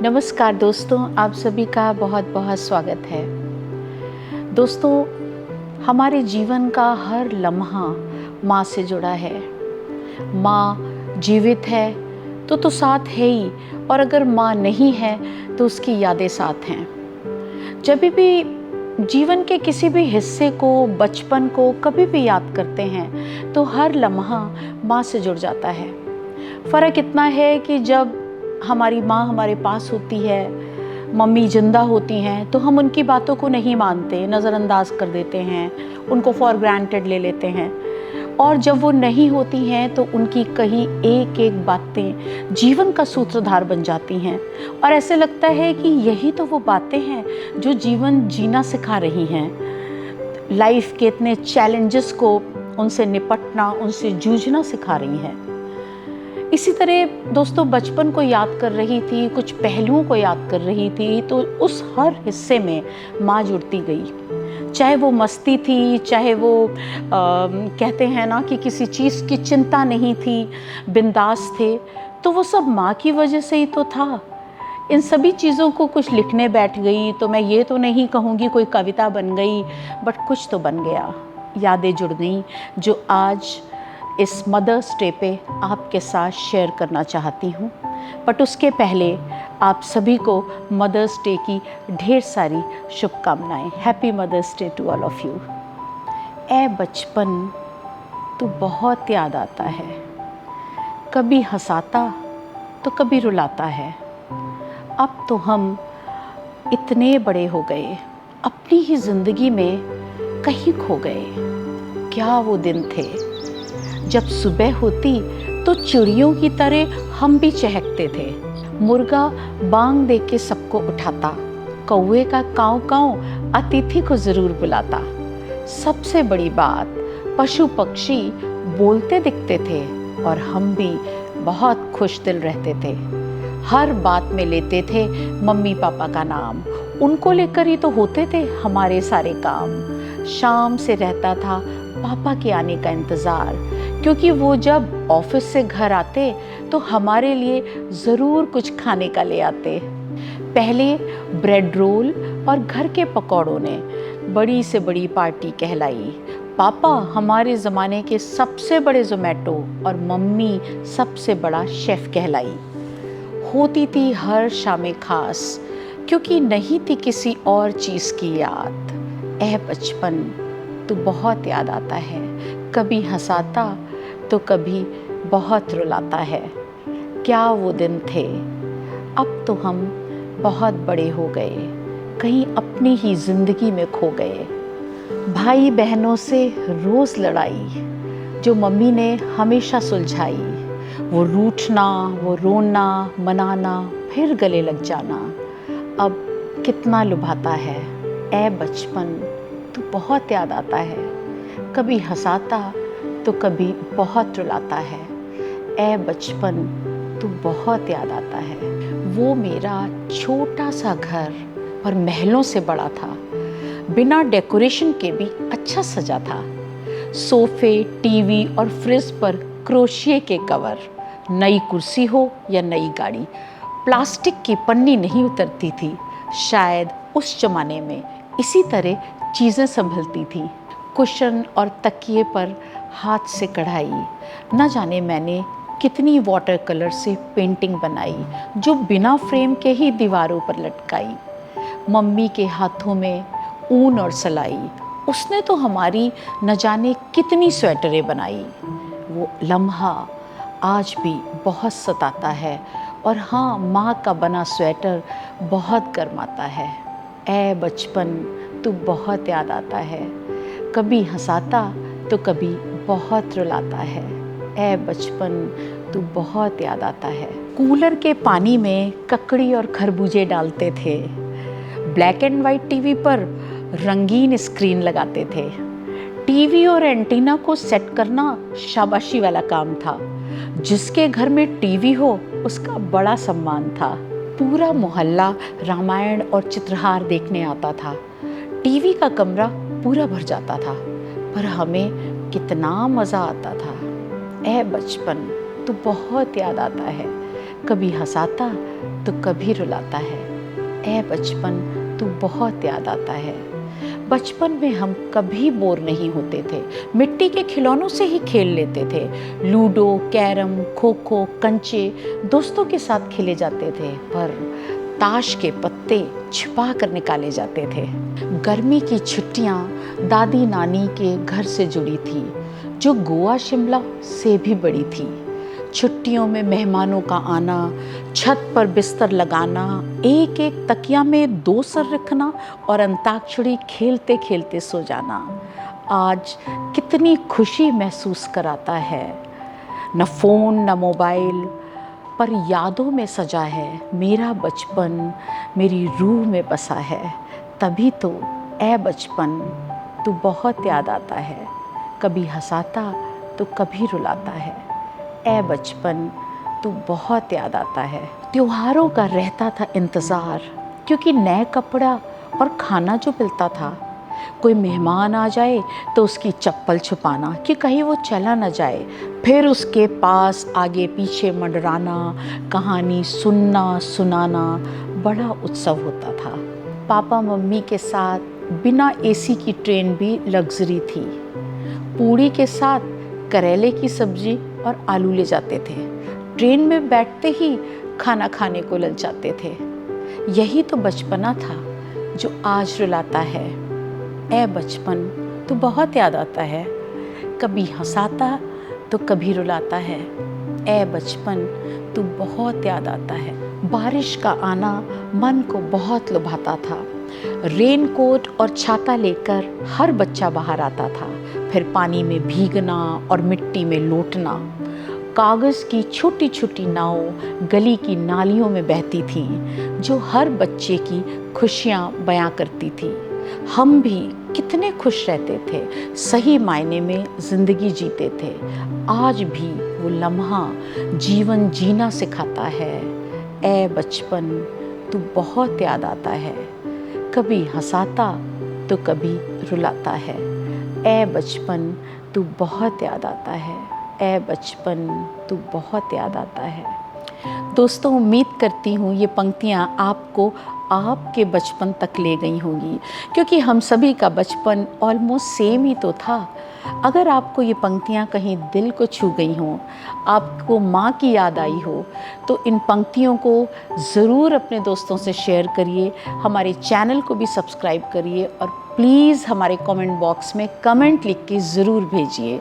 नमस्कार दोस्तों, आप सभी का बहुत बहुत स्वागत है। दोस्तों, हमारे जीवन का हर लम्हा माँ से जुड़ा है। माँ जीवित है तो साथ है ही, और अगर माँ नहीं है तो उसकी यादें साथ हैं। जब भी जीवन के किसी भी हिस्से को, बचपन को कभी भी याद करते हैं तो हर लम्हा माँ से जुड़ जाता है। फ़र्क इतना है कि जब हमारी माँ हमारे पास होती है, मम्मी जिंदा होती हैं, तो हम उनकी बातों को नहीं मानते, नज़रअंदाज कर देते हैं, उनको फॉर ग्रांटेड ले लेते हैं। और जब वो नहीं होती हैं तो उनकी कही एक एक बातें जीवन का सूत्रधार बन जाती हैं, और ऐसे लगता है कि यही तो वो बातें हैं जो जीवन जीना सिखा रही हैं। लाइफ के इतने चैलेंजेस को उनसे निपटना, उनसे जूझना सिखा रही हैं। इसी तरह दोस्तों, बचपन को याद कर रही थी, कुछ पहलुओं को याद कर रही थी, तो उस हर हिस्से में माँ जुड़ती गई। चाहे वो मस्ती थी, चाहे वो कहते हैं ना कि किसी चीज़ की चिंता नहीं थी, बिंदास थे, तो वो सब माँ की वजह से ही तो था। इन सभी चीज़ों को कुछ लिखने बैठ गई तो मैं ये तो नहीं कहूँगी कोई कविता बन गई, बट कुछ तो बन गया, यादें जुड़ गई जो आज इस मदर्स डे पे आपके साथ शेयर करना चाहती हूँ। बट उसके पहले आप सभी को मदर्स डे की ढेर सारी शुभकामनाएं। Happy mother's day to all of you. ए बचपन तू बहुत याद आता है, कभी हंसाता तो कभी रुलाता है। अब तो हम इतने बड़े हो गए, अपनी ही ज़िंदगी में कहीं खो गए। क्या वो दिन थे जब सुबह होती तो चिड़ियों की तरह हम भी चहकते थे। मुर्गा बांग दे के सबको उठाता, कौवे का काँव काँव अतिथि को ज़रूर बुलाता। सबसे बड़ी बात, पशु पक्षी बोलते दिखते थे और हम भी बहुत खुश दिल रहते थे। हर बात में लेते थे मम्मी पापा का नाम, उनको लेकर ही तो होते थे हमारे सारे काम। शाम से रहता था पापा के आने का इंतज़ार, क्योंकि वो जब ऑफिस से घर आते तो हमारे लिए ज़रूर कुछ खाने का ले आते। पहले ब्रेड रोल और घर के पकौड़ों ने बड़ी से बड़ी पार्टी कहलाई। पापा हमारे ज़माने के सबसे बड़े ज़ोमैटो और मम्मी सबसे बड़ा शेफ़ कहलाई। होती थी हर शामें खास, क्योंकि नहीं थी किसी और चीज़ की याद। ए बचपन तू बहुत याद आता है, कभी हंसाता तो कभी बहुत रुलाता है। क्या वो दिन थे, अब तो हम बहुत बड़े हो गए, कहीं अपनी ही ज़िंदगी में खो गए। भाई बहनों से रोज़ लड़ाई जो मम्मी ने हमेशा सुलझाई, वो रूठना, वो रोना, मनाना, फिर गले लग जाना अब कितना लुभाता है। ए बचपन तू बहुत याद आता है, कभी हंसाता तो कभी बहुत रुलाता है। ए बचपन तू बहुत याद आता है। वो मेरा छोटा सा घर पर महलों से बड़ा था, बिना डेकोरेशन के भी अच्छा सजा था। सोफे, टीवी और फ्रिज पर क्रोशिए के कवर, नई कुर्सी हो या नई गाड़ी, प्लास्टिक की पन्नी नहीं उतरती थी। शायद उस जमाने में इसी तरह चीज़ें संभलती थी। कुशन और तकिए पर हाथ से कढ़ाई, न जाने मैंने कितनी वाटर कलर से पेंटिंग बनाई जो बिना फ्रेम के ही दीवारों पर लटकाई। मम्मी के हाथों में ऊन और सिलाई, उसने तो हमारी न जाने कितनी स्वेटरें बनाई। वो लम्हा आज भी बहुत सताता है, और हाँ, माँ का बना स्वेटर बहुत गर्माता है। ए बचपन तू बहुत याद आता है, कभी हंसाता तो कभी बहुत रुलाता है। ए बचपन तू बहुत याद आता है। कूलर के पानी में ककड़ी और खरबूजे डालते थे, ब्लैक एंड वाइट टीवी पर रंगीन स्क्रीन लगाते थे। टीवी और एंटीना को सेट करना शाबाशी वाला काम था। जिसके घर में टीवी हो उसका बड़ा सम्मान था। पूरा मोहल्ला रामायण और चित्रहार देखने आता था। टीवी का कमरा पूरा भर जाता था, पर हमें कितना मज़ा आता था। ए बचपन तू बहुत याद आता है, कभी हंसाता तो कभी रुलाता है। ऐ बचपन तू बहुत याद आता है। बचपन में हम कभी बोर नहीं होते थे। मिट्टी के खिलौनों से ही खेल लेते थे। लूडो, कैरम, खो खो, कंचे दोस्तों के साथ खेले जाते थे, पर ताश के पत्ते छिपा कर निकाले जाते थे। गर्मी की छुट्टियां दादी नानी के घर से जुड़ी थी, जो गोवा शिमला से भी बड़ी थी। छुट्टियों में मेहमानों का आना, छत पर बिस्तर लगाना, एक एक तकिया में 2 सर रखना और अंताक्षरी खेलते खेलते सो जाना आज कितनी खुशी महसूस कराता है। न फ़ोन न मोबाइल, पर यादों में सजा है मेरा बचपन, मेरी रूह में बसा है। तभी तो ऐ बचपन तू बहुत याद आता है। कभी हंसाता तो कभी रुलाता है। ऐ बचपन तू बहुत याद आता है। त्योहारों का रहता था इंतज़ार, क्योंकि नए कपड़ा और खाना जो मिलता था। कोई मेहमान आ जाए तो उसकी चप्पल छुपाना कि कहीं वो चला न जाए, फिर उसके पास आगे पीछे मंडराना, कहानी सुनना सुनाना बड़ा उत्सव होता था। पापा मम्मी के साथ बिना एसी की ट्रेन भी लग्जरी थी। पूड़ी के साथ करेले की सब्जी और आलू ले जाते थे। ट्रेन में बैठते ही खाना खाने को ललचाते थे। यही तो बचपना था जो आज रुलाता है। ऐ बचपन तू बहुत याद आता है। कभी हंसाता तो कभी रुलाता है। ऐ बचपन तू बहुत याद आता है। बारिश का आना मन को बहुत लुभाता था। रेनकोट और छाता लेकर हर बच्चा बाहर आता था। फिर पानी में भीगना और मिट्टी में लोटना। कागज़ की छोटी छोटी नाव गली की नालियों में बहती थीं, जो हर बच्चे की खुशियाँ बयां करती थी। हम भी कितने खुश रहते थे, सही मायने में ज़िंदगी जीते थे। आज भी वो लम्हा जीवन जीना सिखाता है। ऐ बचपन तू बहुत याद आता है। कभी हंसाता तो कभी रुलाता है। ऐ बचपन तू बहुत याद आता है। ऐ बचपन तू बहुत याद आता है। दोस्तों, उम्मीद करती हूँ ये पंक्तियाँ आपको आपके बचपन तक ले गई होंगी, क्योंकि हम सभी का बचपन ऑलमोस्ट सेम ही तो था। अगर आपको ये पंक्तियाँ कहीं दिल को छू गई हों, आपको माँ की याद आई हो, तो इन पंक्तियों को ज़रूर अपने दोस्तों से शेयर करिए। हमारे चैनल को भी सब्सक्राइब करिए और प्लीज़ हमारे कमेंट बॉक्स में कमेंट लिख के ज़रूर भेजिए।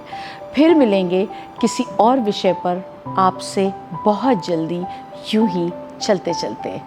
फिर मिलेंगे किसी और विषय पर आपसे बहुत जल्दी, यूं ही चलते चलते।